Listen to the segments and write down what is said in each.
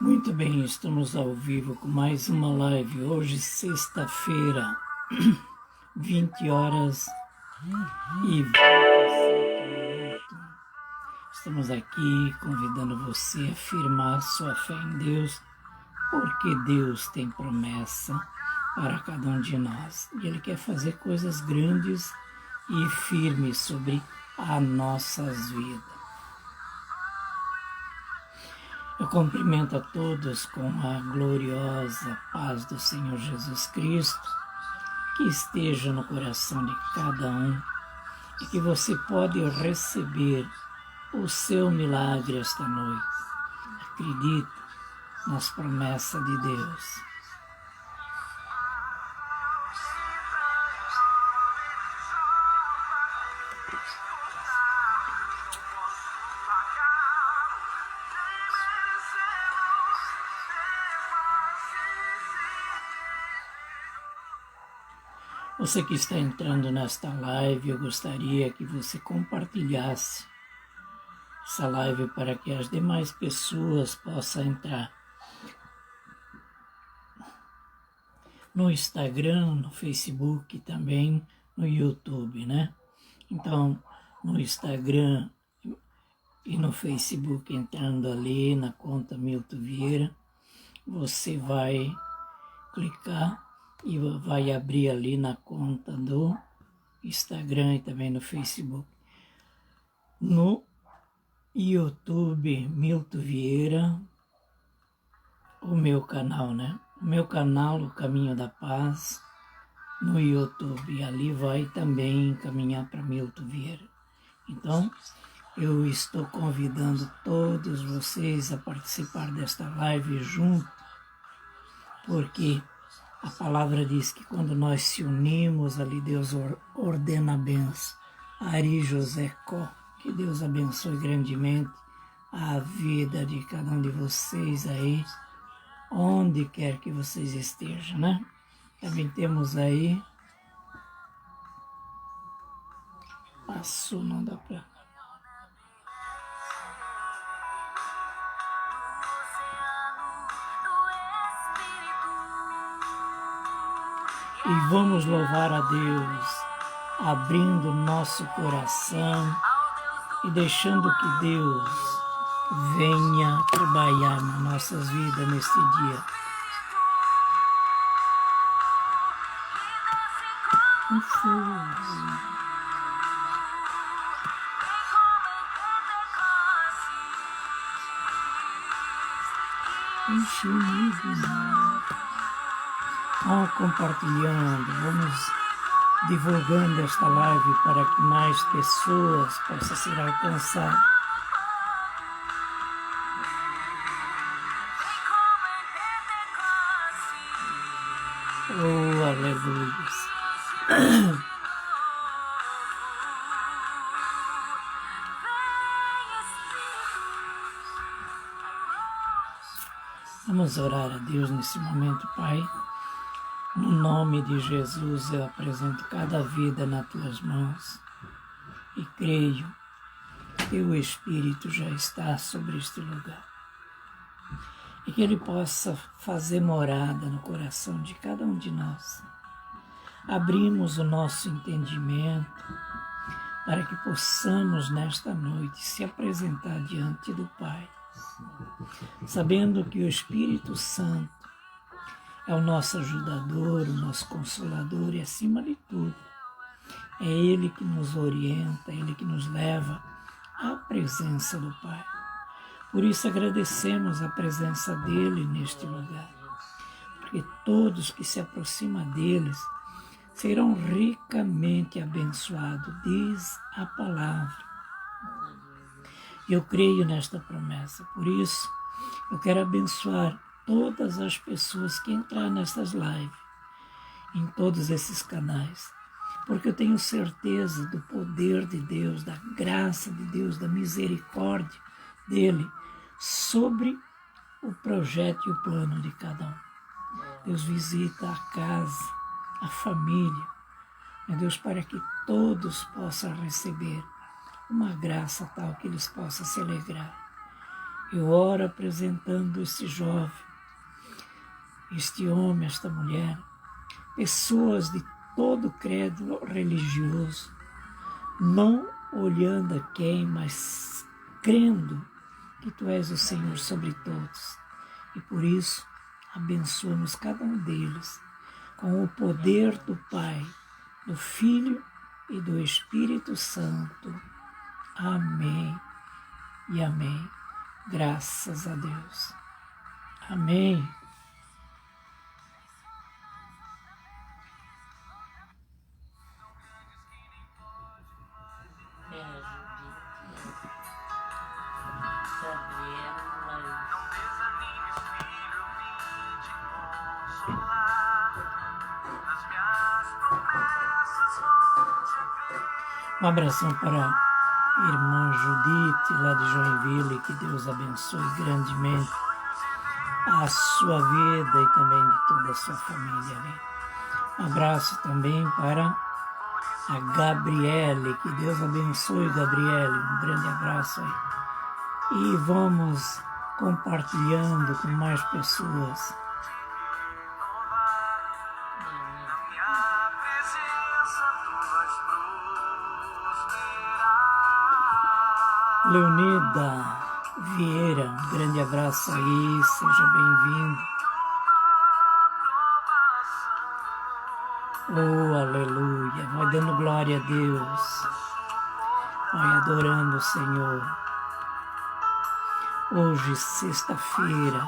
Muito bem, estamos ao vivo com mais uma live. Hoje, sexta-feira, 20 horas e 27 minutos. Estamos aqui convidando você a firmar sua fé em Deus, porque Deus tem promessa para cada um de nós. E Ele quer fazer coisas grandes e firmes sobre as nossas vidas. Eu cumprimento a todos com a gloriosa paz do Senhor Jesus Cristo, que esteja no coração de cada um e que você pode receber o seu milagre esta noite. Acredite nas promessas de Deus. Você que está entrando nesta live, eu gostaria que você compartilhasse essa live para que as demais pessoas possam entrar no Instagram, no Facebook, também no YouTube, né? Então, no Instagram e no Facebook, entrando ali na conta Milton Vieira, você vai clicar e vai abrir ali na conta do Instagram e também no Facebook. No YouTube, Milton Vieira, o meu canal, né? O meu canal, O Caminho da Paz, no YouTube. Ali vai também encaminhar para Milton Vieira. Então, eu estou convidando todos vocês a participar desta live junto, porque a palavra diz que quando nós se unimos, ali Deus ordena a bênção. Ari José Có, que Deus abençoe grandemente a vida de cada um de vocês aí, onde quer que vocês estejam, né? Também temos aí, passou, não dá para... E vamos louvar a Deus, abrindo nosso coração e deixando que Deus venha trabalhar nas nossas vidas neste dia. Um fogo. Vamos compartilhando, vamos divulgando esta live para que mais pessoas possam ser alcançadas. Oh, aleluia. Vamos orar a Deus nesse momento, Pai. No nome de Jesus, eu apresento cada vida nas tuas mãos e creio que o Espírito já está sobre este lugar e que Ele possa fazer morada no coração de cada um de nós. Abrimos o nosso entendimento para que possamos nesta noite se apresentar diante do Pai, sabendo que o Espírito Santo é o nosso ajudador, o nosso consolador e, acima de tudo, é Ele que nos orienta, Ele que nos leva à presença do Pai. Por isso agradecemos a presença dEle neste lugar, porque todos que se aproximam deles serão ricamente abençoados, diz a palavra. Eu creio nesta promessa, por isso eu quero abençoar todas as pessoas que entrar nessas lives, em todos esses canais, porque eu tenho certeza do poder de Deus, da graça de Deus, da misericórdia dEle sobre o projeto e o plano de cada um. Deus visita a casa, a família, meu Deus, para que todos possam receber uma graça tal que eles possam se alegrar. Eu oro apresentando este jovem, este homem, esta mulher, pessoas de todo credo religioso, não olhando a quem, mas crendo que Tu és o Senhor sobre todos. E por isso, abençoa-nos cada um deles com o poder do Pai, do Filho e do Espírito Santo. Amém e amém. Graças a Deus. Amém. Um abração para a irmã Judite, lá de Joinville, que Deus abençoe grandemente a sua vida e também de toda a sua família. Amém. Um abraço também para a Gabriele, que Deus abençoe, Gabriele, um grande abraço aí. E vamos compartilhando com mais pessoas. Leonida Vieira, um grande abraço aí, seja bem-vindo. Oh, aleluia, vai dando glória a Deus, vai adorando o Senhor. Hoje, sexta-feira,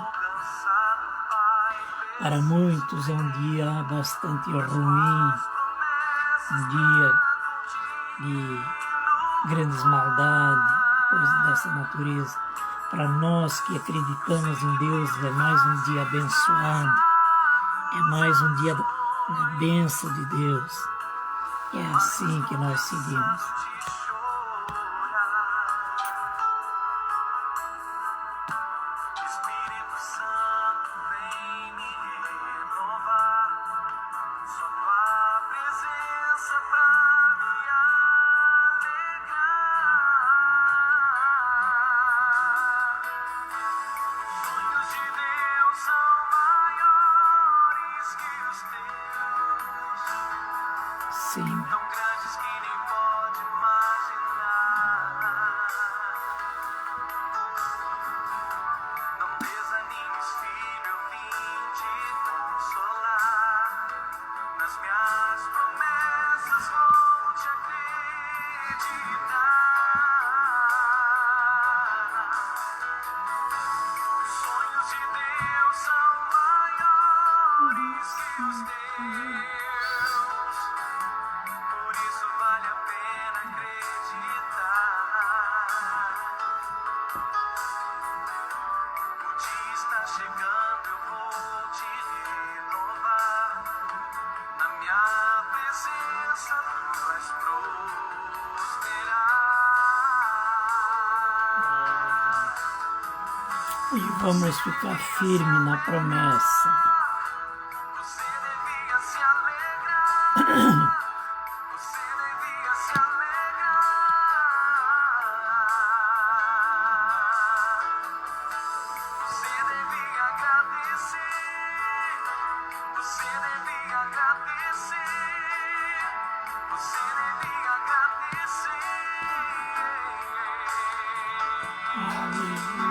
para muitos é um dia bastante ruim, um dia de grandes maldades, coisas dessa natureza. Para nós que acreditamos em Deus, é mais um dia abençoado, é mais um dia da bênção de Deus. É assim que nós seguimos. Sim. Tão grandes que nem pode imaginar. Não desanimes, filho, eu vim te consolar. Nas minhas promessas vou te acreditar. Os sonhos de Deus são maiores que os teus. E vamos ficar firme na promessa. Você devia se alegrar. Você devia se alegrar. Você devia agradecer. Você devia agradecer. Você devia agradecer. Aleluia.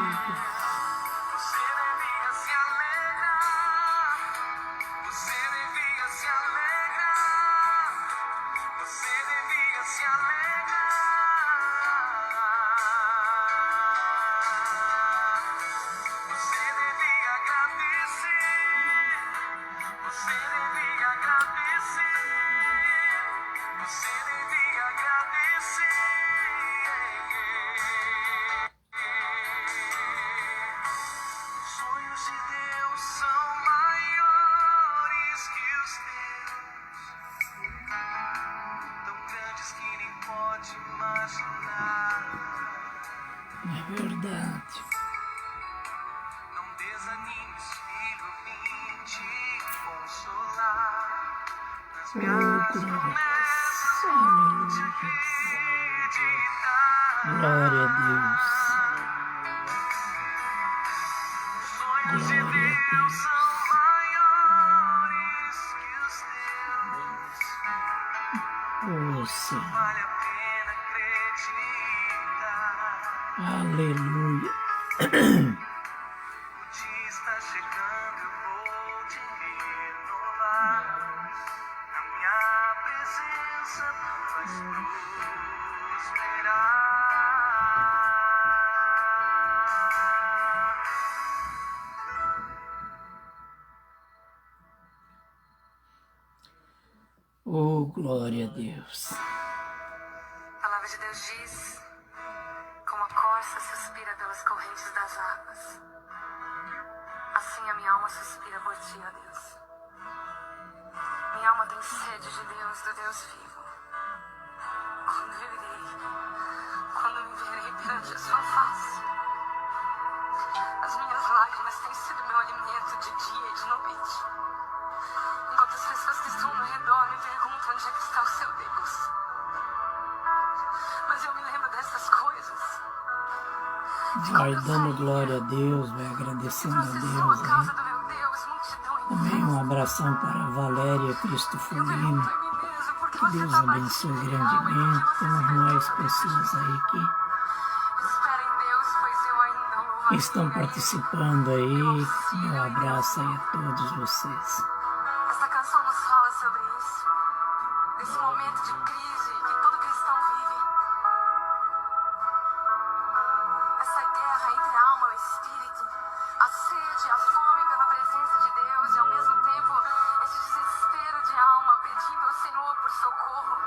É verdade. Não desanimes, filho, vim te consolar. Oh, glórias. Aleluia. Glória a Deus. Glória a Deus. Oh, Senhor. Aleluia. Oh, glória a Deus. A palavra de Deus diz: como a corça suspira pelas correntes das águas, assim a minha alma suspira por ti, ó Deus. Minha alma tem sede de Deus, do Deus vivo. Quando eu irei, quando me verei perante a sua face. As minhas lágrimas têm sido meu alimento de dia e de noite. Enquanto as pessoas que estão ao meu redor me perguntam onde é que está o seu Deus. Mas eu me lembro dessas coisas. Vai dando glória a Deus, vai agradecendo a Deus. Também um abração para a Valéria Cristofolino. Que Deus abençoe grandemente. Temos mais pessoas aí que estão participando aí. Meu abraço aí a todos vocês. Esta canção nos fala sobre isso. Desse momento de crise que todo cristão vive. Essa guerra entre a alma e o espírito. A sede, a fome pela presença de Deus e ao mesmo tempo esse desespero de alma pedindo ao Senhor por socorro.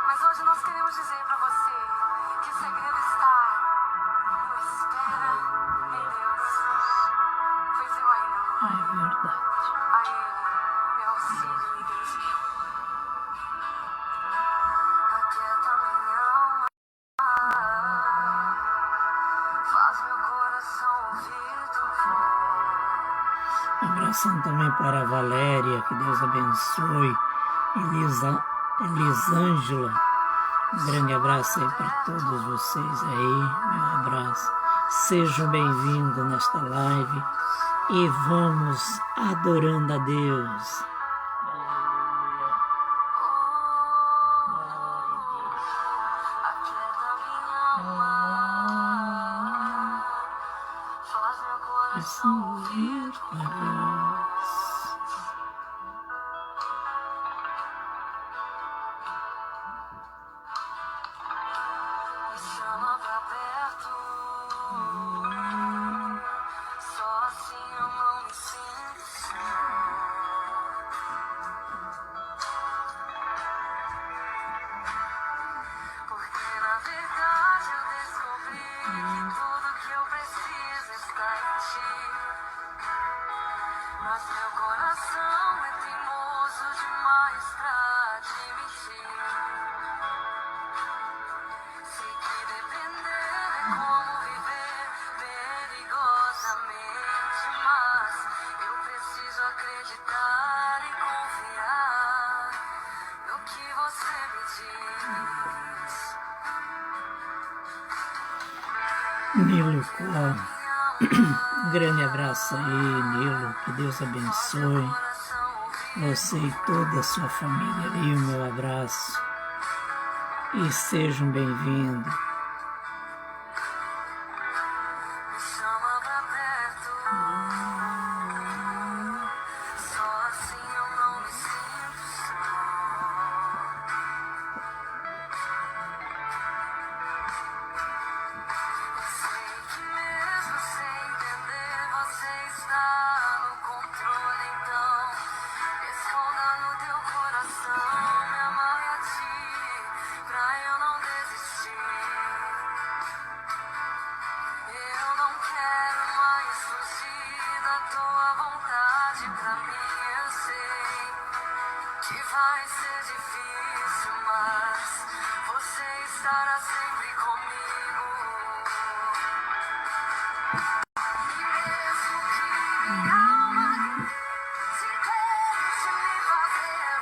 Mas hoje nós queremos dizer para você que o segredo está no espera em Deus. Pois eu ainda É verdade. a Ele, meu auxílio e Deus meu. Aquieta minha alma, faz meu coração ouvir tua voz. Abração também para a Valéria, que Deus abençoe. Elisângela, um grande abraço aí para todos vocês aí, meu abraço. Sejam bem-vindos nesta live e vamos adorando a Deus. Aquieta minha alma, faz meu coração ouvir tua voz. Me chama pra perto, só assim eu não me sinto só. Porque na verdade eu descobri que tudo que eu preciso está em ti. Mas meu coração é teimoso demais pra admitir. Sei que depender é como viver perigosamente, mas eu preciso acreditar e confiar no que você me diz. Nilo Cló, um grande abraço aí, Nilo, que Deus abençoe você e toda a sua família aí, o meu abraço. E sejam bem-vindos. Me chama pra perto, só assim eu não me sinto só. Sei que mesmo sem entender você está no controle, então esconda no teu coração, me amarre a ti, pra eu não desistir. Eu não quero mais fugir da tua vontade, pra mim eu sei que vai ser difícil, mas você estará sempre comigo. E mesmo que minha alma se deixe me fazer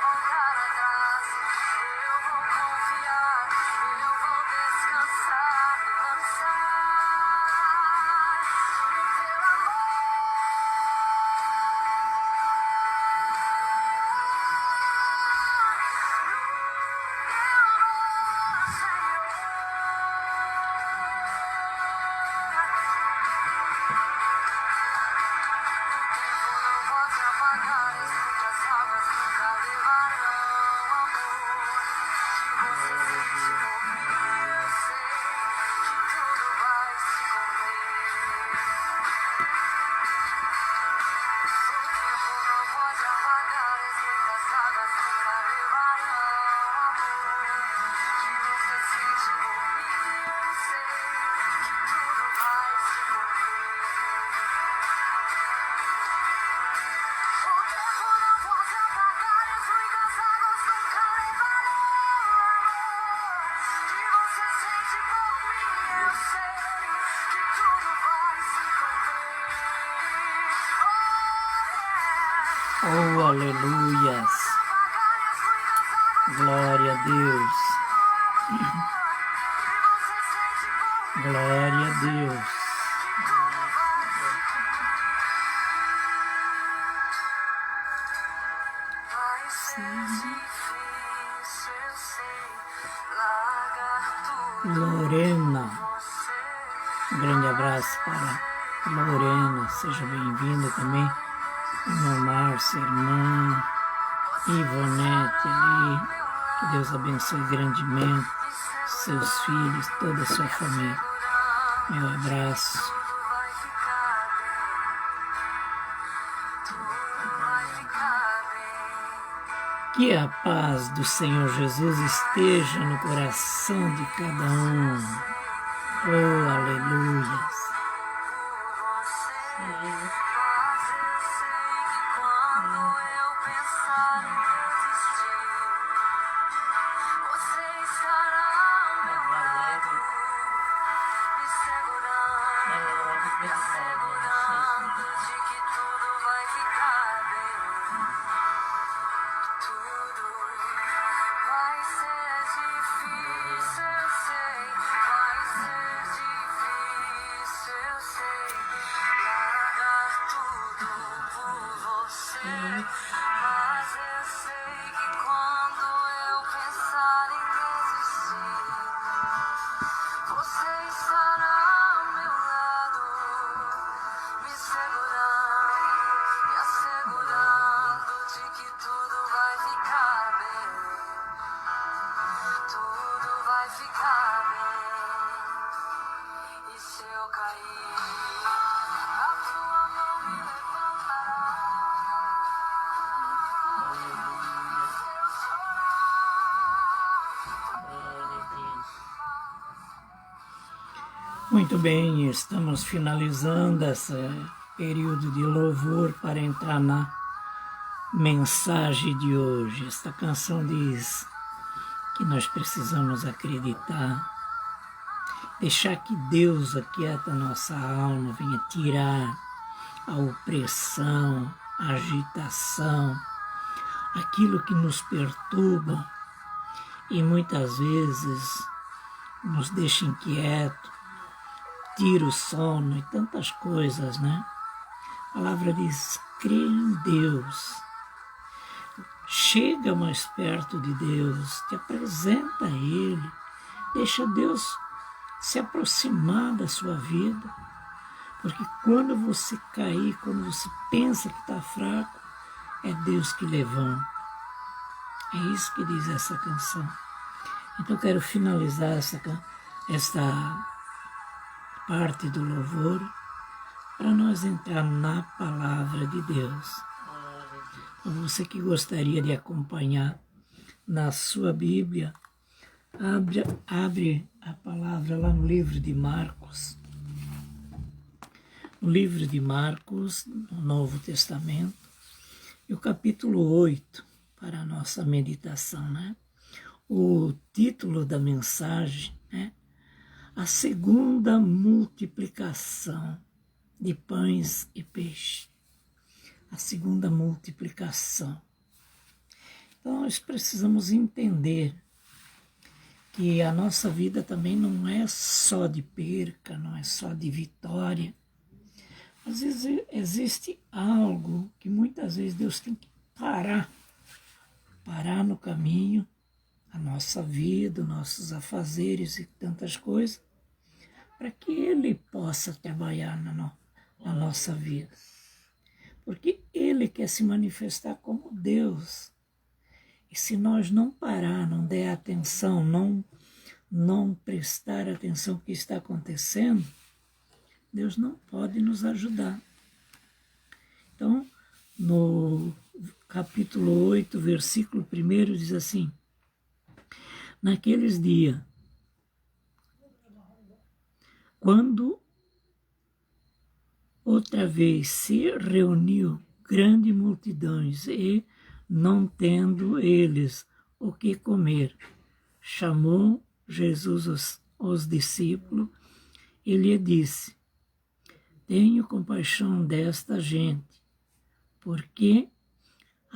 Oh, aleluias. Glória a Deus. Glória a Deus. Vai ser difícil, eu sei, largar tudo Lorena, você. um grande abraço para Lorena, seja bem-vinda também. Irmã Márcia, irmã Ivonete ali, que Deus abençoe grandemente seus filhos, toda a sua família. Meu abraço. Tudo vai ficar bem, tudo vai ficar bem. Que a paz do Senhor Jesus esteja no coração de cada um. Oh, aleluia. Mas eu sei que quando eu pensar em desistir, você estará ao meu lado, me segurando de que tudo vai ficar bem. Tudo vai ser difícil, eu sei, vai ser difícil, eu sei, largar tudo por você. Mas eu sei que quando eu pensar em desistir, você estará ao meu lado, me assegurando de que tudo vai ficar bem, tudo vai ficar bem. E se eu cair, a tua mão me levantará. Se eu chorar, Muito bem, estamos finalizando esse período de louvor para entrar na mensagem de hoje. Esta canção diz que nós precisamos acreditar, deixar que Deus aquieta a nossa alma, venha tirar a opressão, a agitação, aquilo que nos perturba e muitas vezes nos deixa inquietos, tira o sono e tantas coisas, né? A palavra diz, crê em Deus. Chega mais perto de Deus, te apresenta a Ele, deixa Deus se aproximar da sua vida, porque quando você cair, quando você pensa que está fraco, é Deus que levanta. É isso que diz essa canção. Então eu quero finalizar esta parte do louvor para nós entrar na palavra de Deus. Você que gostaria de acompanhar na sua Bíblia, abre a palavra lá no livro de Marcos. No livro de Marcos, no Novo Testamento, e o capítulo 8, para a nossa meditação, né? O título da mensagem é A Segunda Multiplicação de Pães e Peixe. A segunda multiplicação. Então, nós precisamos entender que a nossa vida também não é só de perca, não é só de vitória. Às vezes existe algo que muitas vezes Deus tem que parar no caminho, a nossa vida, nossos afazeres e tantas coisas, para que Ele possa trabalhar na nossa vida. Porque Ele quer se manifestar como Deus. E se nós não parar, não der atenção, não prestar atenção ao que está acontecendo, Deus não pode nos ajudar. Então, no capítulo 8, versículo 1, diz assim, naqueles dias, quando outra vez se reuniu grande multidões e, não tendo eles o que comer, chamou Jesus os discípulos e lhe disse, tenho compaixão desta gente, porque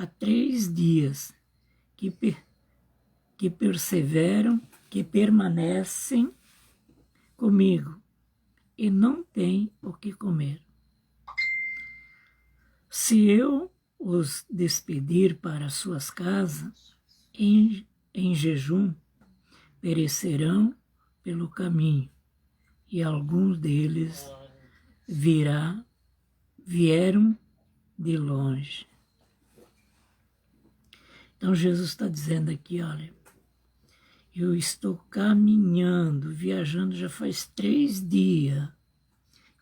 há 3 dias que perseveram, que permanecem comigo e não têm o que comer. Se eu os despedir para suas casas em jejum, perecerão pelo caminho, e alguns deles vieram de longe. Então Jesus está dizendo aqui, olha, eu estou caminhando, viajando já faz 3 dias,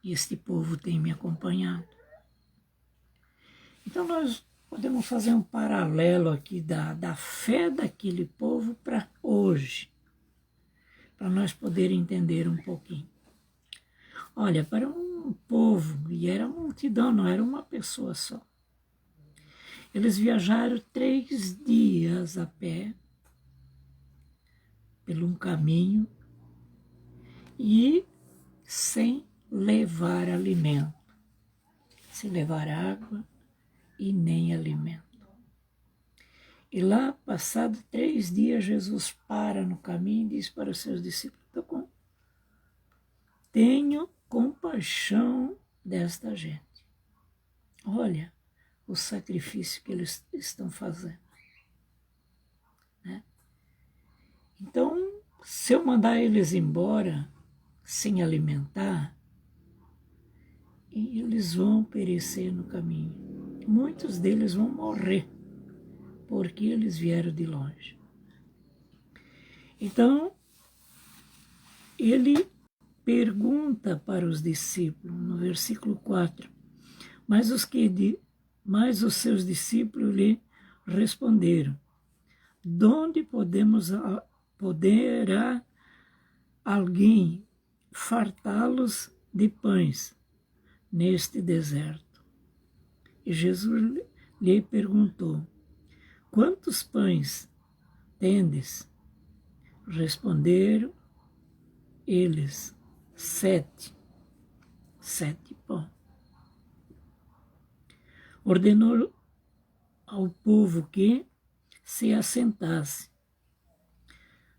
e este povo tem me acompanhado. Então nós podemos fazer um paralelo aqui da fé daquele povo para hoje, para nós podermos entender um pouquinho. Olha, para um povo, e era multidão, não era uma pessoa só. Eles viajaram 3 dias a pé, por um caminho, e sem levar alimento, sem levar água e nem alimento. E lá, passado 3 dias, Jesus para no caminho e diz para os seus discípulos, tenho compaixão desta gente. Olha o sacrifício que eles estão fazendo. Né? Então, se eu mandar eles embora sem alimentar, eles vão perecer no caminho. Muitos deles vão morrer, porque eles vieram de longe. Então, ele pergunta para os discípulos, no versículo 4, mas os seus discípulos lhe responderam, donde poderá alguém fartá-los de pães neste deserto? E Jesus lhe perguntou, quantos pães tendes? Responderam eles, 7 pães. Ordenou ao povo que se assentasse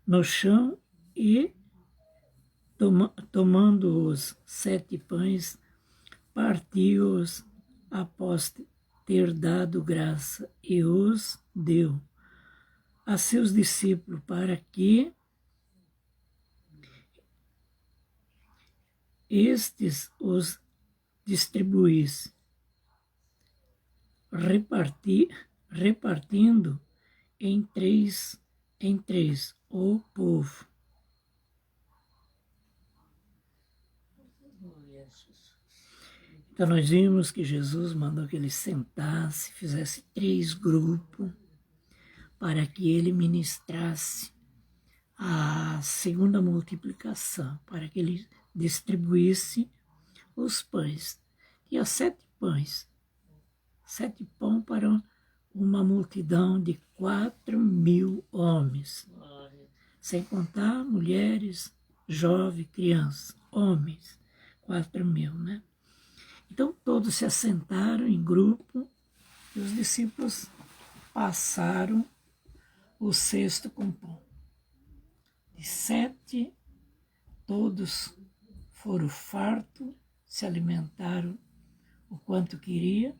no chão e, tomando os 7 pães, partiu-os após ter dado graça e os deu a seus discípulos para que estes os distribuíssem, repartindo em três o povo. Então nós vimos que Jesus mandou que ele sentasse, fizesse 3 grupos, para que ele ministrasse a segunda multiplicação, para que ele distribuísse os pães. Tinha 7 pães, 7 pães para uma multidão de 4.000 homens, sem contar mulheres, jovens, crianças, homens, 4.000, né? Então todos se assentaram em grupo e os discípulos passaram o cesto com pão. De 7, todos foram fartos, se alimentaram o quanto queria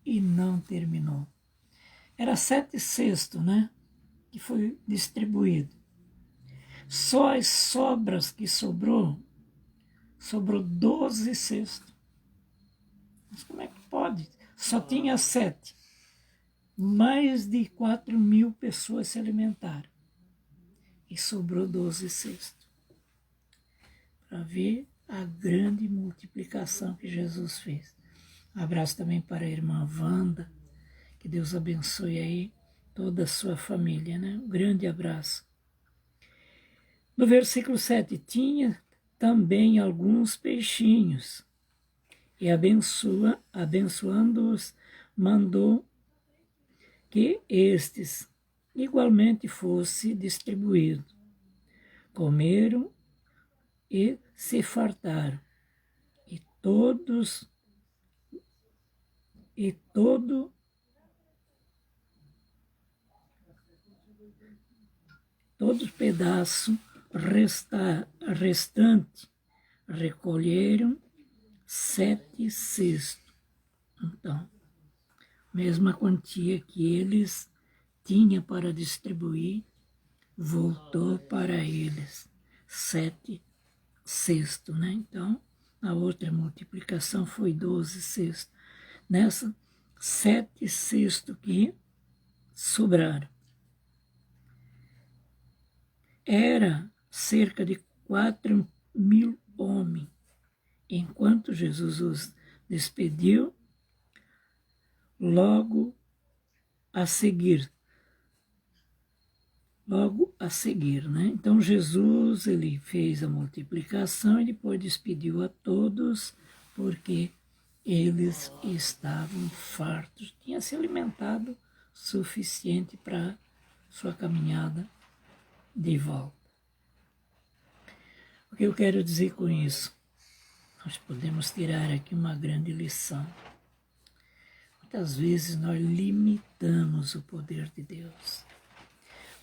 e não terminou. Era 7 cestos, né? Que foi distribuído. Só as sobras que sobrou 12 cestos. Mas como é que pode? Só tinha 7. Mais de 4.000 pessoas se alimentaram. E sobrou 12 cestos. Para ver a grande multiplicação que Jesus fez. Um abraço também para a irmã Wanda. Que Deus abençoe aí toda a sua família, né? Um grande abraço. No versículo 7, tinha também alguns peixinhos. E abençoando-os, mandou que estes igualmente fosse distribuído. Comeram e se fartaram, e todo todo pedaço restante recolheram 7 cestos. Então, mesma quantia que eles tinham para distribuir, voltou para eles 7 cestos, né? Então, a outra multiplicação foi 12 cestos. Nessa, 7 cestos que sobraram. Era cerca de 4.000 homens. Enquanto Jesus os despediu, logo a seguir, né? Então Jesus, ele fez a multiplicação e depois despediu a todos, porque eles estavam fartos, tinham se alimentado suficiente para sua caminhada de volta. O que eu quero dizer com isso? Nós podemos tirar aqui uma grande lição. Muitas vezes nós limitamos o poder de Deus,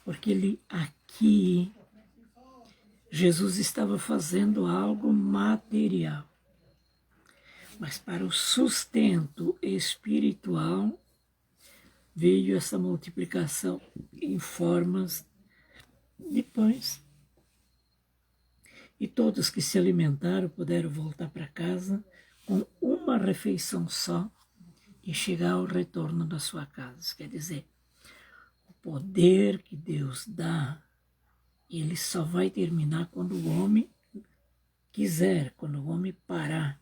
porque aqui Jesus estava fazendo algo material, mas para o sustento espiritual veio essa multiplicação em formas de pães. E todos que se alimentaram puderam voltar para casa com uma refeição só e chegar ao retorno da sua casa. Quer dizer, o poder que Deus dá, ele só vai terminar quando o homem quiser, quando o homem parar.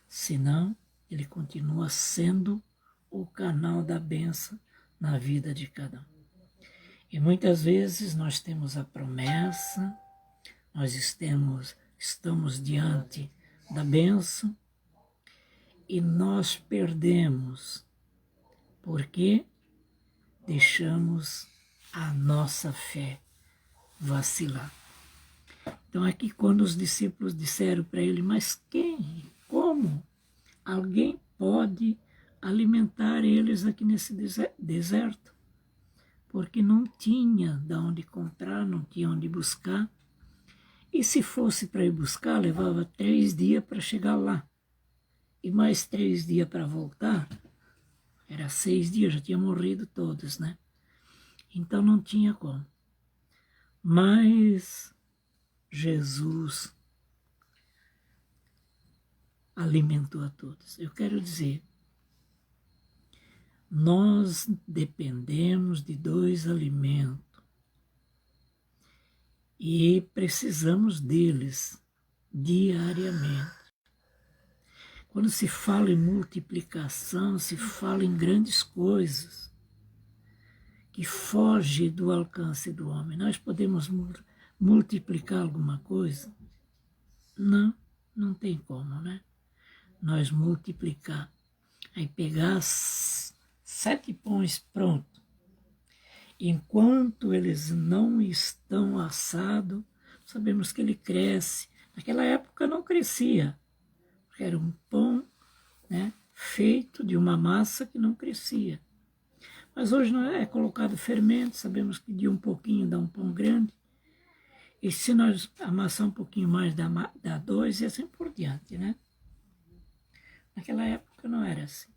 Senão, ele continua sendo o canal da bênção na vida de cada um. E muitas vezes nós temos a promessa, nós estamos diante da bênção e nós perdemos porque deixamos a nossa fé vacilar. Então aqui quando os discípulos disseram para ele, mas quem, como alguém pode alimentar eles aqui nesse deserto? Porque não tinha de onde comprar, não tinha onde buscar. E se fosse para ir buscar, levava 3 dias para chegar lá. E mais 3 dias para voltar. Era 6 dias, já tinham morrido todos, né? Então não tinha como. Mas Jesus alimentou a todos. Eu quero dizer, nós dependemos de 2 alimentos. E precisamos deles diariamente. Quando se fala em multiplicação, se fala em grandes coisas que fogem do alcance do homem. Nós podemos multiplicar alguma coisa? Não, não tem como, né? Nós multiplicar. Aí pegar 7 pães prontos. Enquanto eles não estão assados, sabemos que ele cresce. Naquela época não crescia, porque era um pão, né, feito de uma massa que não crescia. Mas hoje não é colocado fermento, sabemos que de um pouquinho dá um pão grande. E se nós amassar um pouquinho mais, dá 2 e assim por diante, né? Naquela época não era assim.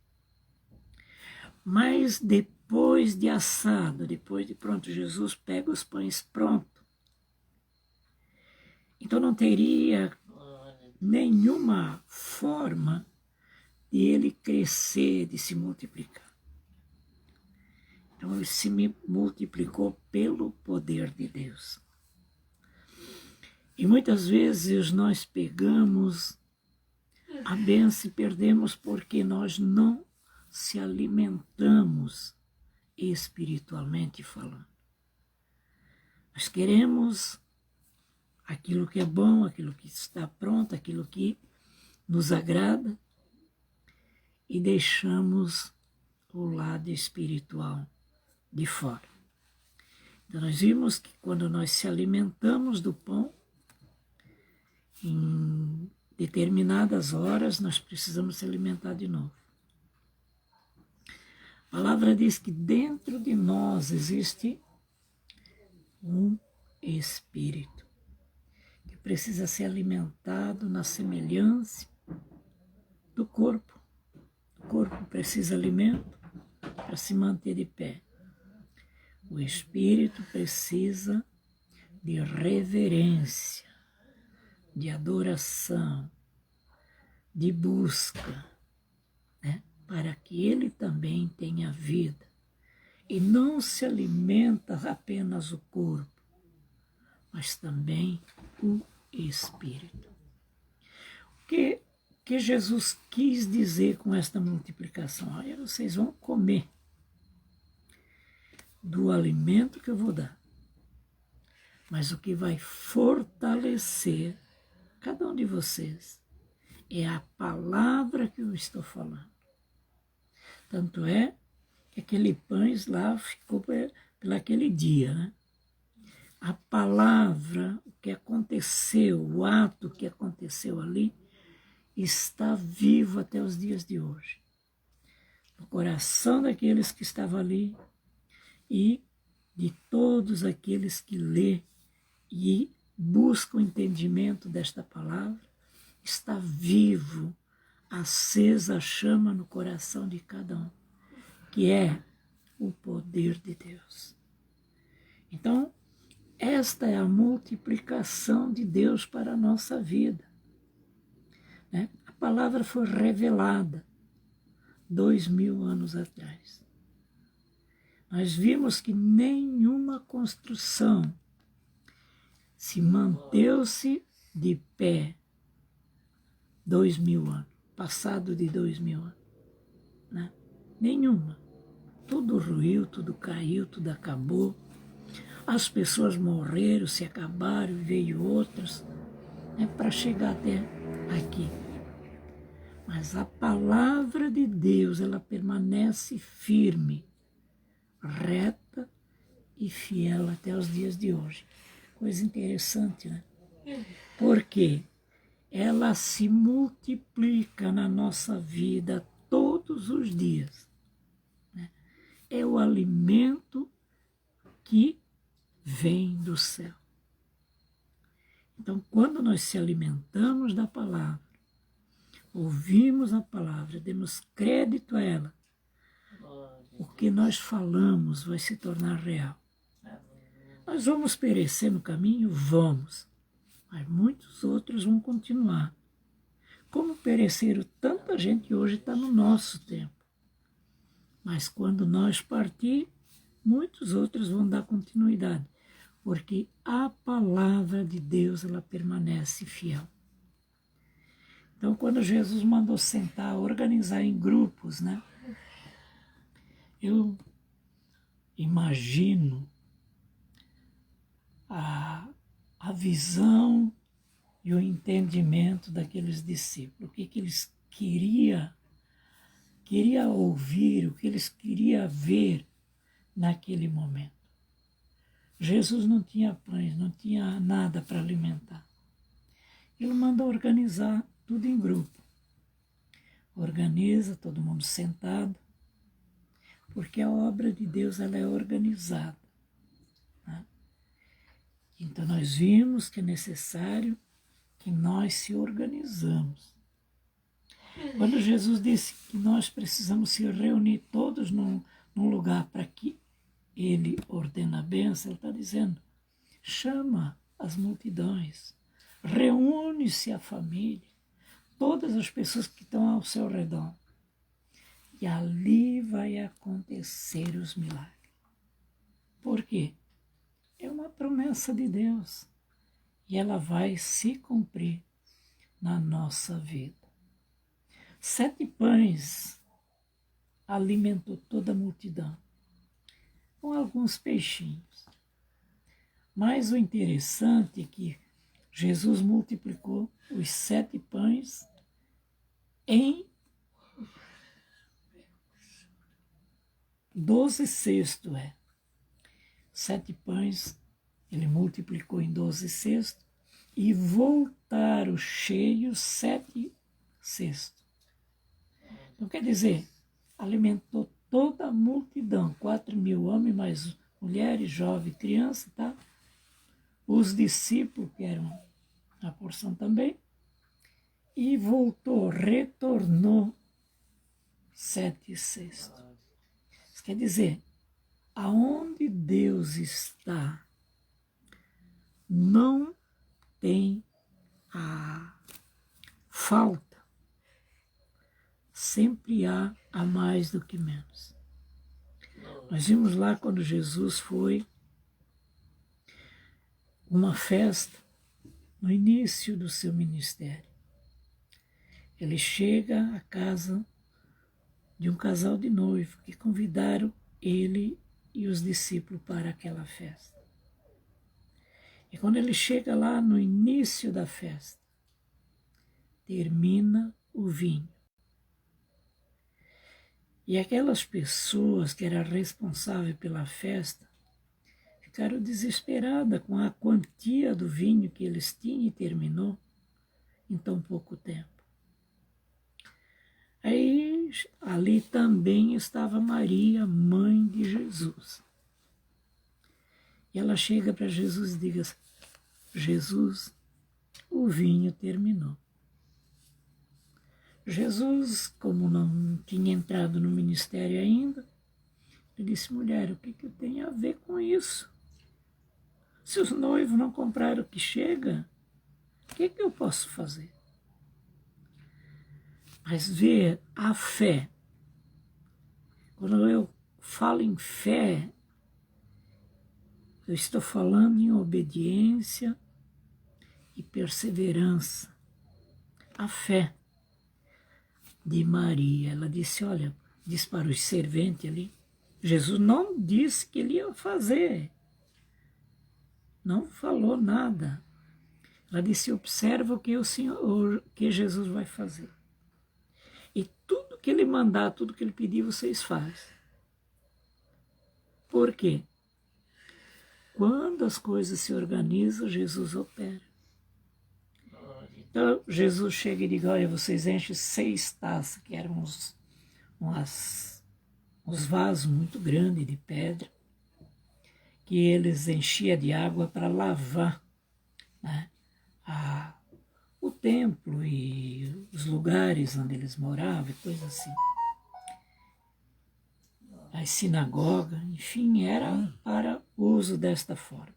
Mas depois de assado, depois de pronto, Jesus pega os pães prontos. Então não teria nenhuma forma de ele crescer, de se multiplicar. Então ele se multiplicou pelo poder de Deus. E muitas vezes nós pegamos a bênção e perdemos porque nós não se alimentamos espiritualmente falando. Nós queremos aquilo que é bom, aquilo que está pronto, aquilo que nos agrada e deixamos o lado espiritual de fora. Então nós vimos que quando nós se alimentamos do pão, em determinadas horas nós precisamos se alimentar de novo. A palavra diz que dentro de nós existe um espírito, que precisa ser alimentado na semelhança do corpo. O corpo precisa de alimento para se manter de pé. O espírito precisa de reverência, de adoração, de busca, né? Para que ele também tenha vida. E não se alimenta apenas o corpo, mas também o espírito. O que Jesus quis dizer com esta multiplicação? Olha, vocês vão comer do alimento que eu vou dar, mas o que vai fortalecer cada um de vocês é a palavra que eu estou falando. Tanto é que aquele pães lá ficou pelaquele dia, né? A palavra, o que aconteceu, o ato que aconteceu ali, está vivo até os dias de hoje. No coração daqueles que estavam ali e de todos aqueles que lê e buscam o entendimento desta palavra, está vivo, acesa a chama no coração de cada um, que é o poder de Deus. Então, esta é a multiplicação de Deus para a nossa vida. Né? A palavra foi revelada 2000 anos atrás. Nós vimos que nenhuma construção se manteve-se de pé 2000 anos, passado de 2000 anos. Né? Nenhuma. Tudo ruiu, tudo caiu, tudo acabou. As pessoas morreram, se acabaram, veio outras, né, para chegar até aqui. Mas a palavra de Deus, ela permanece firme, reta e fiel até os dias de hoje. Coisa interessante, né? Porque ela se multiplica na nossa vida todos os dias. Né? É o alimento que vem do céu. Então, quando nós se alimentamos da palavra, ouvimos a palavra, demos crédito a ela, o que nós falamos vai se tornar real. Nós vamos perecer no caminho? Vamos. Mas muitos outros vão continuar. Como pereceram tanta gente hoje está no nosso tempo. Mas quando nós partir, muitos outros vão dar continuidade. Porque a palavra de Deus, ela permanece fiel. Então, quando Jesus mandou sentar, organizar em grupos, né? Eu imagino a visão e o entendimento daqueles discípulos, o que eles queriam ouvir, o que eles queriam ver naquele momento. Jesus não tinha pães, não tinha nada para alimentar. Ele mandou organizar tudo em grupo. Organiza, todo mundo sentado, porque a obra de Deus ela é organizada. Né? Então nós vimos que é necessário que nós se organizamos. Quando Jesus disse que nós precisamos se reunir todos num lugar para que ele ordena a bênção, ele está dizendo, chama as multidões, reúne-se a família, todas as pessoas que estão ao seu redor. E ali vai acontecer os milagres. Por quê? É uma promessa de Deus. E ela vai se cumprir na nossa vida. 7 pães alimentou toda a multidão, com alguns peixinhos. Mas o interessante é que Jesus multiplicou os 7 pães em 12 cestos. 7 pães ele multiplicou em 12 cestos e voltaram cheios 7 cestos. Então quer dizer, alimentou toda a multidão, 4.000 homens, mais mulheres, jovens, crianças, tá? os discípulos, que eram a porção também, e retornou 7,6. Isso quer dizer, aonde Deus está, não tem a falta. Sempre há a mais do que menos. Nós vimos lá quando Jesus foi uma festa no início do seu ministério. Ele chega à casa de um casal de noivo que convidaram ele e os discípulos para aquela festa. E quando ele chega lá no início da festa, termina o vinho. E aquelas pessoas que eram responsáveis pela festa ficaram desesperadas com a quantia do vinho que eles tinham e terminou em tão pouco tempo. Aí, ali também estava Maria, mãe de Jesus. E ela chega para Jesus e diz: Jesus, o vinho terminou. Jesus, como não tinha entrado no ministério ainda, ele disse: mulher, o que tem a ver com isso? Se os noivos não compraram o que chega, o que eu posso fazer? Mas ver a fé, quando eu falo em fé, eu estou falando em obediência e perseverança. A fé de Maria, ela disse, olha, disse para os serventes ali, Jesus não disse que ele ia fazer, não falou nada. Ela disse, observa o que Jesus vai fazer. E tudo que ele mandar, tudo que ele pedir, vocês fazem. Por quê? Quando as coisas se organizam, Jesus opera. Então, Jesus chega e diz, olha, vocês enchem 6 taças, que eram uns vasos muito grandes de pedra, que eles enchiam de água para lavar, né, o templo e os lugares onde eles moravam, e coisa assim. As sinagogas, enfim, era para uso desta forma.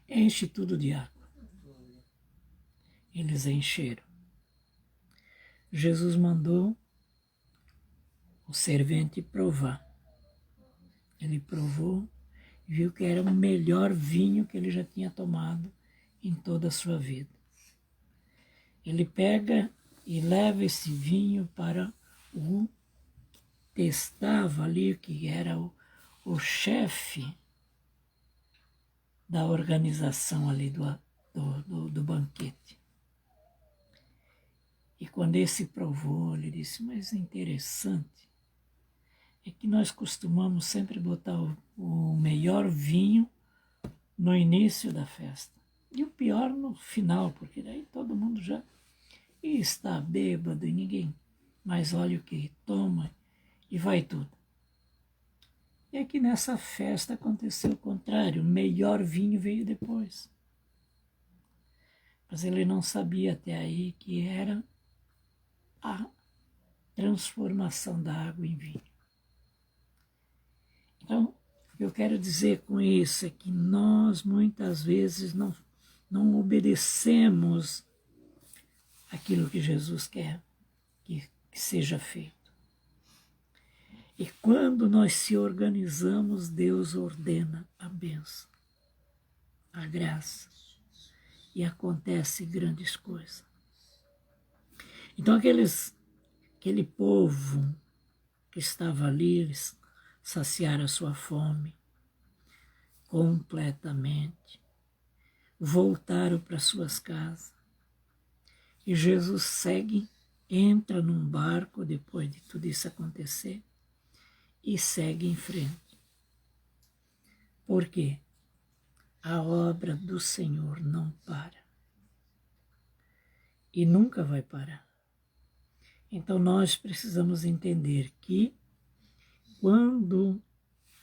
Enche tudo de água. Eles encheram. Jesus mandou o servente provar. Ele provou e viu que era o melhor vinho que ele já tinha tomado em toda a sua vida. Ele pega e leva esse vinho para testava ali, que era o chefe da organização ali do banquete. E quando esse provou, ele disse, mas é interessante, é que nós costumamos sempre botar o melhor vinho no início da festa. E o pior no final, porque daí todo mundo já está bêbado e ninguém mais olha o que toma e vai tudo. E aqui nessa festa aconteceu o contrário, o melhor vinho veio depois. Mas ele não sabia até aí que era a transformação da água em vinho. Então, o que eu quero dizer com isso é que nós muitas vezes não obedecemos aquilo que Jesus quer que seja feito. E quando nós se organizamos, Deus ordena a bênção, a graça, e acontece grandes coisas. Então aquele povo que estava ali, eles saciaram a sua fome completamente, voltaram para suas casas. E Jesus entra num barco depois de tudo isso acontecer e segue em frente. Por quê? A obra do Senhor não para. E nunca vai parar. Então nós precisamos entender que quando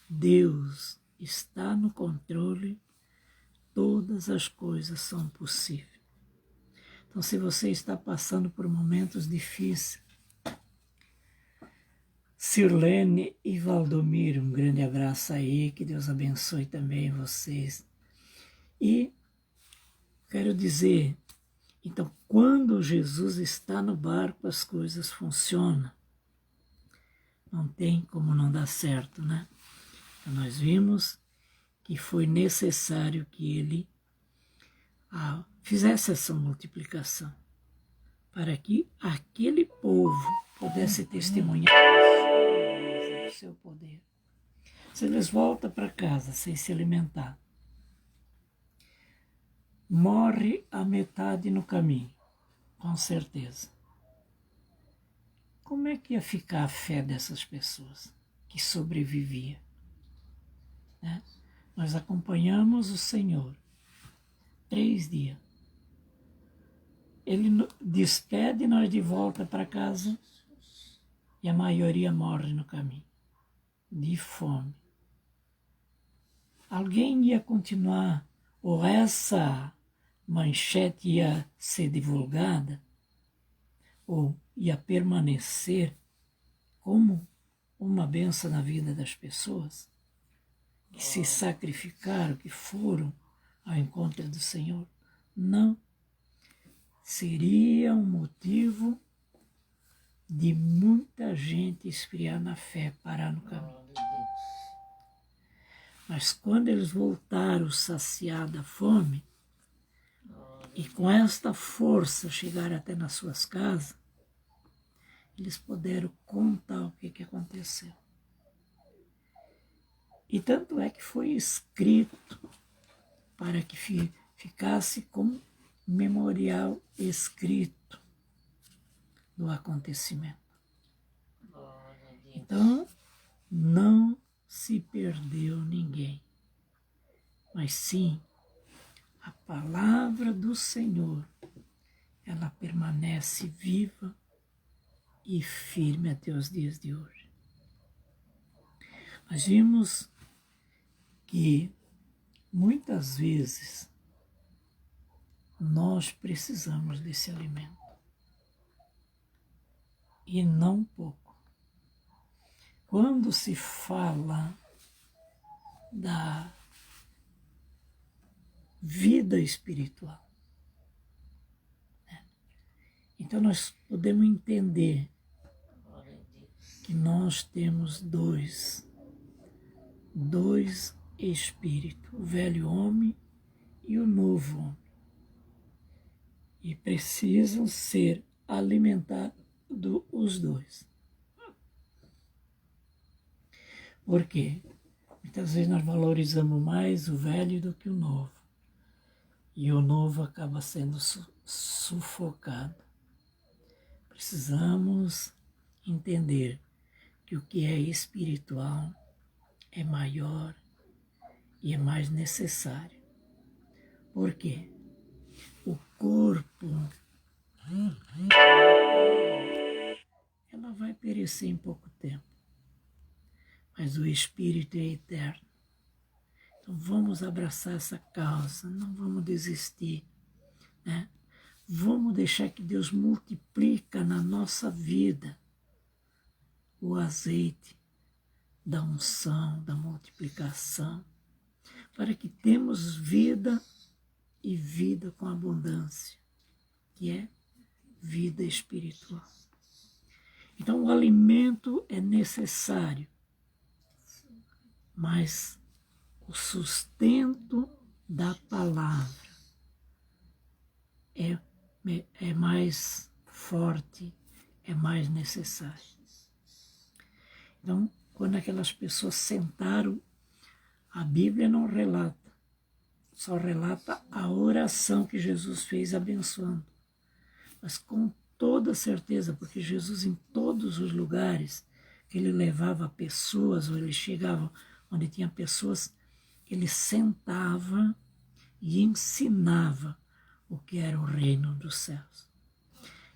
Deus está no controle, todas as coisas são possíveis. Então, se você está passando por momentos difíceis, Sirlene e Valdomiro, um grande abraço aí, que Deus abençoe também vocês. E quero dizer, então, quando Jesus está no barco, as coisas funcionam. Não tem como não dar certo, né? Então, nós vimos que foi necessário que ele fizesse essa multiplicação, para que aquele povo pudesse testemunhar do seu poder. Se eles voltam para casa sem se alimentar, morre a metade no caminho, com certeza. Como é que ia ficar a fé dessas pessoas que sobreviviam? Né? Nós acompanhamos o Senhor 3 dias. Ele despede nós de volta para casa e a maioria morre no caminho, de fome. Alguém ia continuar, ou essa manchete ia ser divulgada, ou ia permanecer como uma bênção na vida das pessoas que se sacrificaram, que foram ao encontro do Senhor? Não. Seria um motivo de muita gente esfriar na fé, parar no caminho. Mas quando eles voltaram saciados da fome, e com esta força chegaram até nas suas casas, eles puderam contar o que aconteceu. E tanto é que foi escrito para que ficasse como memorial escrito do acontecimento. Então, não se perdeu ninguém, mas sim a palavra do Senhor, ela permanece viva e firme até os dias de hoje. Nós vimos que muitas vezes nós precisamos desse alimento, e não pouco. Quando se fala da vida espiritual, né? Então nós podemos entender que nós temos dois espíritos, o velho homem e o novo homem, e precisam ser alimentados os dois. Por quê? Muitas vezes nós valorizamos mais o velho do que o novo, e o novo acaba sendo sufocado. Precisamos entender que o que é espiritual é maior e é mais necessário. Por quê? O corpo, ela vai perecer em pouco tempo, mas o espírito é eterno. Então vamos abraçar essa causa, não vamos desistir, né? Vamos deixar que Deus multiplica na nossa vida o azeite da unção, da multiplicação, para que temos vida e vida com abundância, que é vida espiritual. Então o alimento é necessário, mas o sustento da palavra é mais forte, é mais necessário. Então, quando aquelas pessoas sentaram, a Bíblia não relata, só relata a oração que Jesus fez abençoando. Mas com toda certeza, porque Jesus em todos os lugares que ele levava pessoas, ou ele chegava onde tinha pessoas, ele sentava e ensinava o que era o reino dos céus.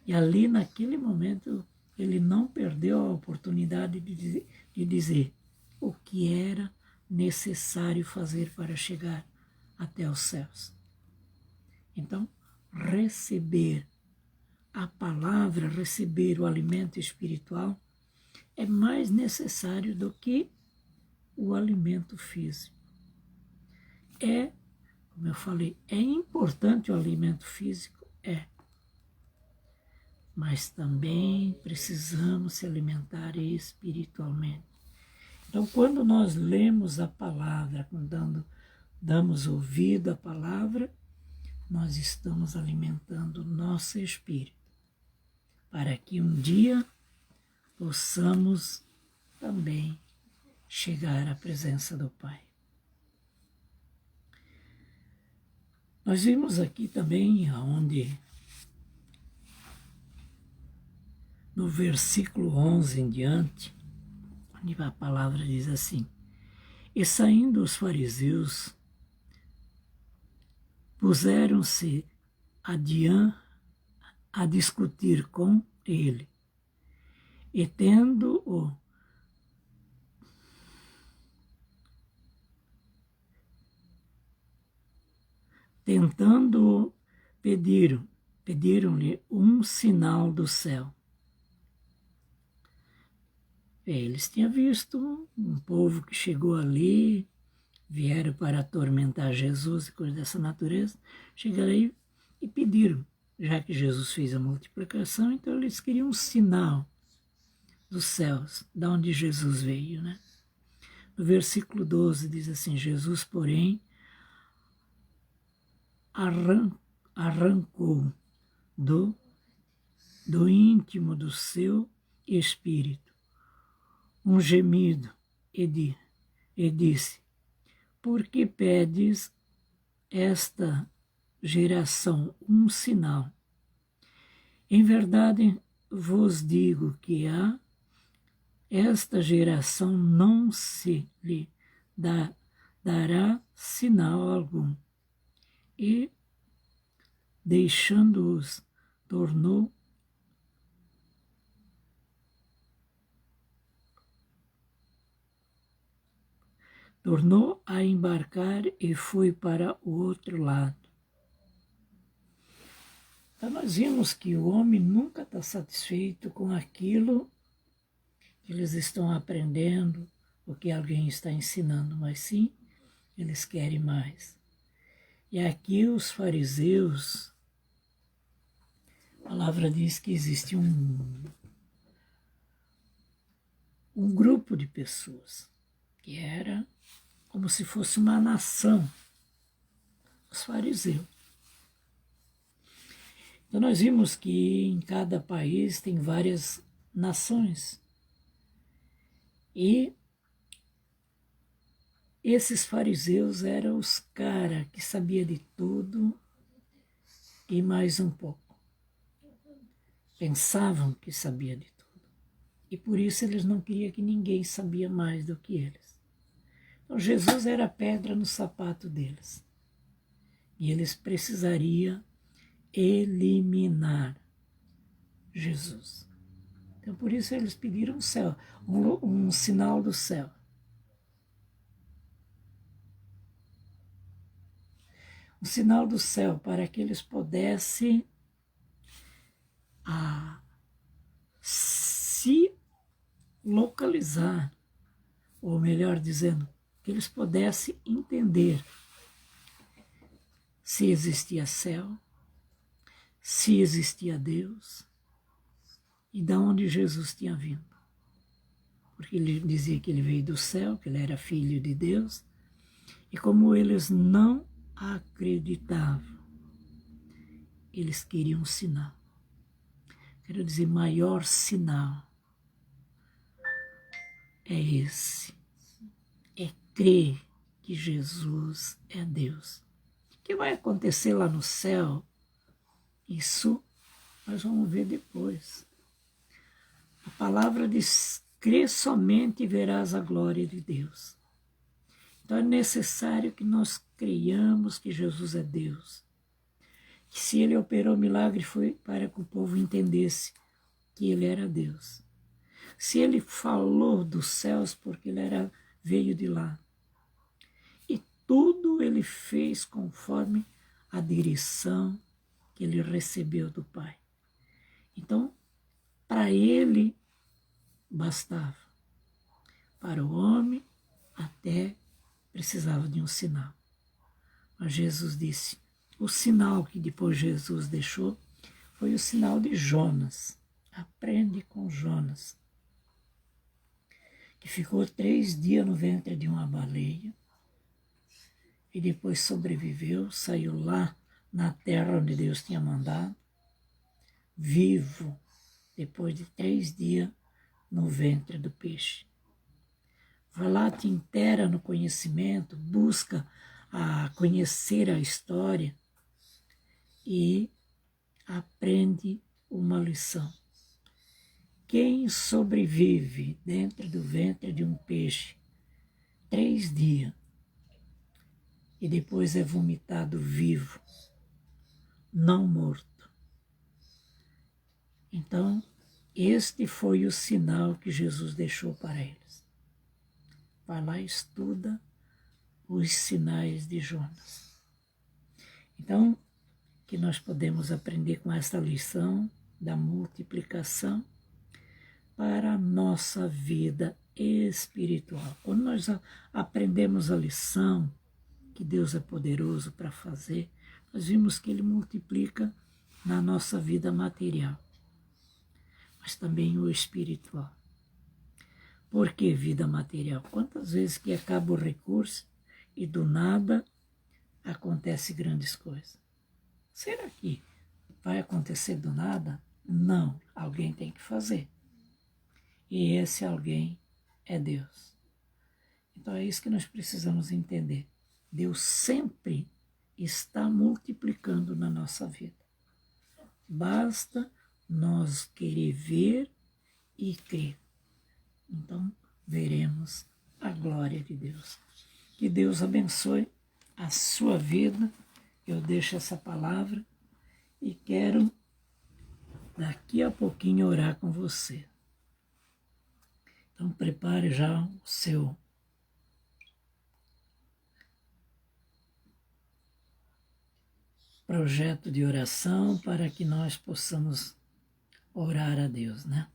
E ali, naquele momento, ele não perdeu a oportunidade de dizer o que era necessário fazer para chegar até os céus. Então, receber a palavra, receber o alimento espiritual é mais necessário do que o alimento físico. Como eu falei, é importante o alimento físico? Mas também precisamos se alimentar espiritualmente. Então, quando nós lemos a palavra, quando damos ouvido à palavra, nós estamos alimentando o nosso espírito, para que um dia possamos também chegar à presença do Pai. Nós vimos aqui também onde, no versículo 11 em diante, onde a palavra diz assim: e saindo os fariseus, puseram-se adiante a discutir com ele, e tendo-o tentando-o, pediram-lhe um sinal do céu. Eles tinham visto um povo que chegou ali, vieram para atormentar Jesus e coisas dessa natureza, chegaram aí e pediram, já que Jesus fez a multiplicação, então eles queriam um sinal dos céus, da onde Jesus veio, né? No versículo 12 diz assim: Jesus, porém, arrancou do íntimo do seu espírito um gemido e disse: por que pedes esta geração um sinal? Em verdade vos digo que esta geração não se lhe dará sinal algum. E, deixando-os, tornou a embarcar e foi para o outro lado. Então nós vimos que o homem nunca está satisfeito com aquilo que eles estão aprendendo, o que alguém está ensinando, mas sim, eles querem mais. E aqui os fariseus, a palavra diz que existe um grupo de pessoas, que era como se fosse uma nação, os fariseus. Então nós vimos que em cada país tem várias nações. E esses fariseus eram os caras que sabiam de tudo e mais um pouco. Pensavam que sabia de tudo. E por isso eles não queriam que ninguém sabia mais do que eles. Então Jesus era a pedra no sapato deles. E eles precisariam eliminar Jesus. Então por isso eles pediram um sinal do céu. Um sinal do céu para que eles pudessem se localizar, ou melhor dizendo, que eles pudessem entender se existia céu, se existia Deus e de onde Jesus tinha vindo. Porque ele dizia que ele veio do céu, que ele era filho de Deus, e como eles não acreditavam, eles queriam um sinal. Quero dizer, maior sinal é esse, é crer que Jesus é Deus. O que vai acontecer lá no céu, isso nós vamos ver depois. A palavra diz: crê somente e verás a glória de Deus. Então é necessário que nós creiamos que Jesus é Deus. Que se ele operou milagre foi para que o povo entendesse que ele era Deus. Se ele falou dos céus porque ele veio de lá. E tudo ele fez conforme a direção que ele recebeu do Pai. Então, para ele bastava. Para o homem, até precisava de um sinal. Mas Jesus disse, o sinal que depois Jesus deixou foi o sinal de Jonas. Aprende com Jonas, que ficou 3 dias no ventre de uma baleia e depois sobreviveu, saiu lá na terra onde Deus tinha mandado, vivo, depois de 3 dias no ventre do peixe. Vai lá, te inteira no conhecimento, busca a conhecer a história e aprende uma lição. Quem sobrevive dentro do ventre de um peixe 3 dias e depois é vomitado vivo, não morto. Então, este foi o sinal que Jesus deixou para eles. Vai lá e estuda os sinais de Jonas. Então, que nós podemos aprender com esta lição da multiplicação para a nossa vida espiritual. Quando nós aprendemos a lição que Deus é poderoso para fazer, nós vimos que Ele multiplica na nossa vida material, mas também o espiritual. Por que vida material? Quantas vezes que acaba o recurso e do nada acontece grandes coisas? Será que vai acontecer do nada? Não, alguém tem que fazer. E esse alguém é Deus. Então é isso que nós precisamos entender. Deus sempre está multiplicando na nossa vida. Basta nós querer ver e crer. Então veremos a glória de Deus. Que Deus abençoe a sua vida. Eu deixo essa palavra e quero daqui a pouquinho orar com você. Então prepare já o seu projeto de oração para que nós possamos orar a Deus, né?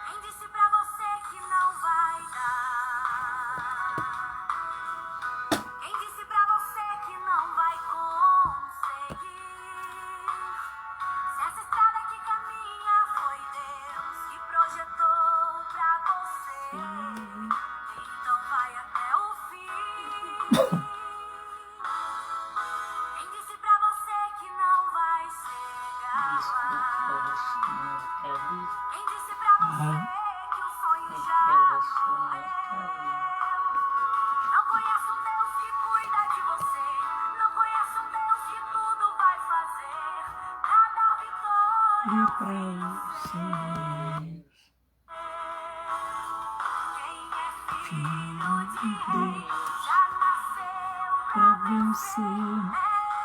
Quem disse pra você que não vai dar? Quem disse pra você que não vai conseguir? Se essa estrada que caminha foi Deus que projetou pra você, então vai até o fim. Quem disse pra você que não vai chegar lá? Quem disse pra você que o sonho já morreu? Não conhece um Deus que cuida de você. Não conhece um Deus que tudo vai fazer pra dar vitória ao Senhor. Quem é filho de Deus já nasceu Para vencer.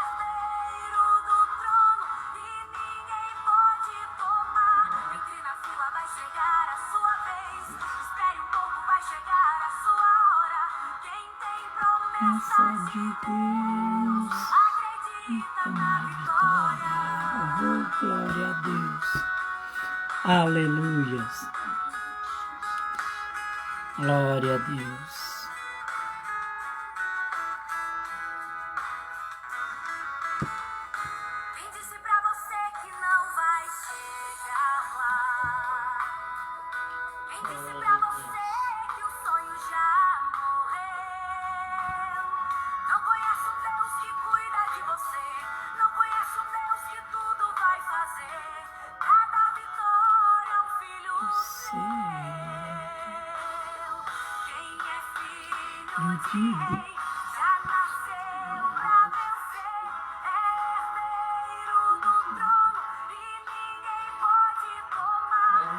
herdeiro do trono e ninguém pode tomar. Entre na fila, vai chegar a sua vez. Espere um pouco, vai chegar a sua hora. Quem tem promessas de Deus, acredita na vitória. oh, glória a Deus. Aleluia. Glória a Deus. Quem disse pra você que não vai chegar lá? Quem disse pra você que o sonho já morreu? Não conhece um Deus que cuida de você. Não conhece um Deus que tudo vai fazer pra dar vitória ao filho seu. Quem é filho de rei já nasceu pra vencer. Herdeiro do trono e ninguém pode tomar.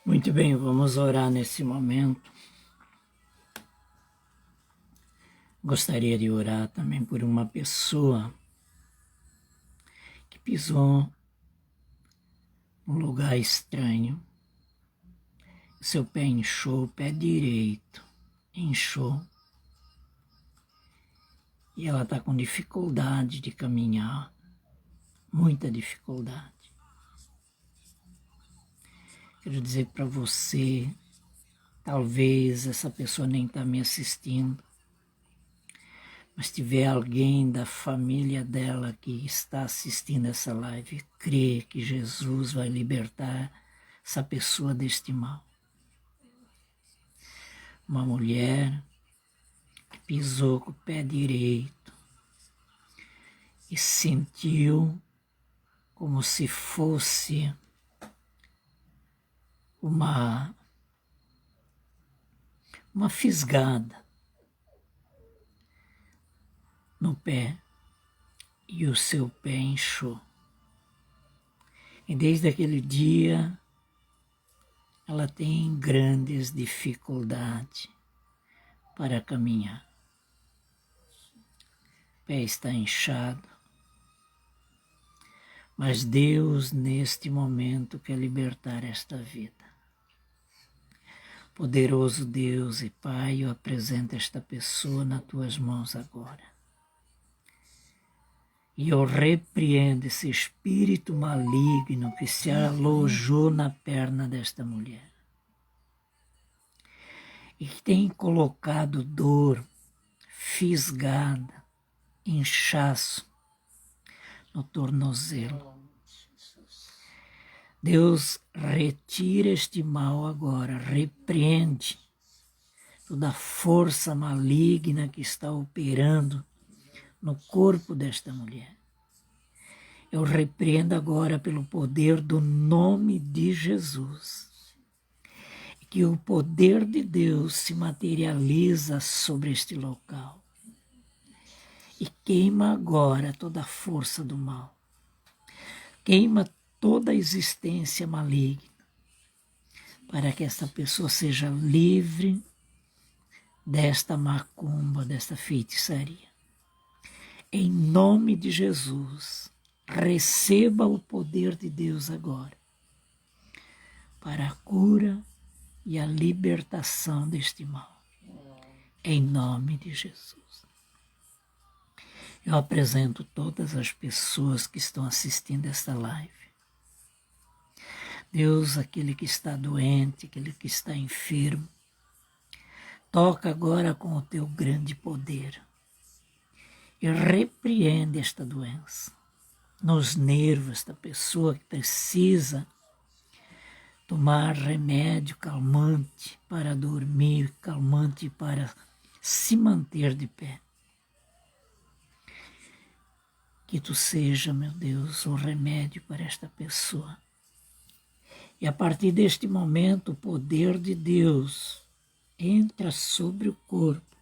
Muito bem, vamos orar nesse momento. Gostaria de orar também por uma pessoa que pisou num lugar estranho. Seu pé inchou, o pé direito inchou. E ela está com dificuldade de caminhar, muita dificuldade. Quero dizer para você, talvez essa pessoa nem está me assistindo, mas se tiver alguém da família dela que está assistindo essa live, crê que Jesus vai libertar essa pessoa deste mal. Uma mulher que pisou com o pé direito e sentiu como se fosse uma fisgada no pé e o seu pé inchou. E desde aquele dia ela tem grandes dificuldades para caminhar. O pé está inchado, mas Deus neste momento quer libertar esta vida. Poderoso Deus e Pai, eu apresento esta pessoa nas tuas mãos agora. E eu repreendo esse espírito maligno que se alojou na perna desta mulher. E que tem colocado dor, fisgada, inchaço no tornozelo. Deus, retira este mal agora, repreende toda a força maligna que está operando no corpo desta mulher. Eu repreendo agora pelo poder do nome de Jesus. Que o poder de Deus se materializa sobre este local. E queima agora toda a força do mal. Queima toda a existência maligna. Para que essa pessoa seja livre desta macumba, desta feitiçaria. Em nome de Jesus, receba o poder de Deus agora. Para a cura e a libertação deste mal. Em nome de Jesus. Eu apresento todas as pessoas que estão assistindo esta live. Deus, aquele que está doente, aquele que está enfermo, toca agora com o teu grande poder e repreende esta doença nos nervos, esta pessoa que precisa tomar remédio calmante para dormir, calmante para se manter de pé. Que tu seja, meu Deus, o remédio para esta pessoa. E a partir deste momento, o poder de Deus entra sobre o corpo.